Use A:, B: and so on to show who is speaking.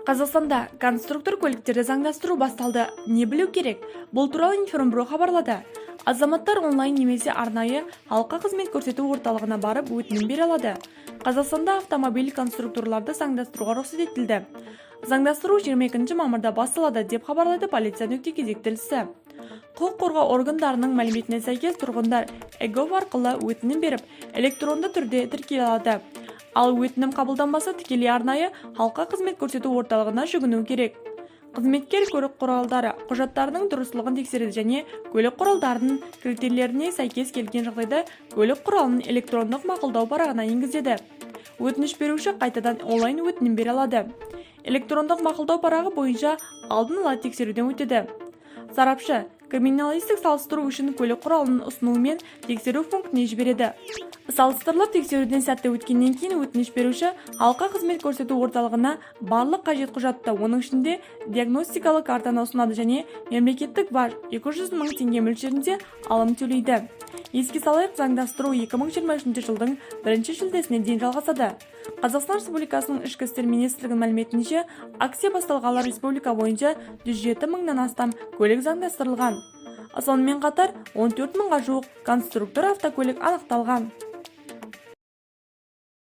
A: Қазақстанда конструктор көліктерді заңдастыру басталды. Не білу керек? Бұл туралы информбюро хабарлады. Азаматтар онлайн немесе арнайы халыққа қызмет көрсету орталығына барып өтінім бере алады. Қазақстанда автомобиль конструкторларды заңдастыруға рұқсат етілді. Заңдастыру 22 мамырда басталады деп хабарлайды полиция.kz тілшісі. Құқық қорғау органдарының мәліметіне сәйкес тұрғындар ЭГОВ арқылы өтінім беріп, электронды түрде тіркеле алады. Ал өтінім қабылданбаса тікелей арнайы халыққа қызмет көрсету орталығына жүгіну керек. Қызметкер көлік құралдары құжаттарының дұрыстылығын тексереді және көлік құралдарының критерийлеріне сәйкес келген жағдайда көлік құралын электрондық мақұлдау парағына енгізеді. Өтініш беруші қайтадан онлайн өтінім бере алады. Электрондық мақұлдау парағы бойынша алдын ала тексеруден өтеді. Сарапшы криминалистік салыстыру үшін көлік құралының ұсынуымен тексеру пунктіне жібереді. Салыстырылып тексеруден сәтті өткеннен кейін өтініш беруші халыққа қызмет көрсету орталығына барлық қажет құжатты, оның ішінде диагностикалық картаны ұсынады және мемлекеттік баж 200 мың теңге мөлшерінде алым төлейді. Еске салайық, заңдастыру 2023 жылдың 1 шілдесіне дейін жалғасады. Қазақстан Республикасының ішкі істер министрлігінің мәліметінше, акция басталғалы республика бойынша 107 мыңнан астам көлік заңдастырылған. Сонымен қатар 14 мыңға жуық конструктор автокөлік анықталған.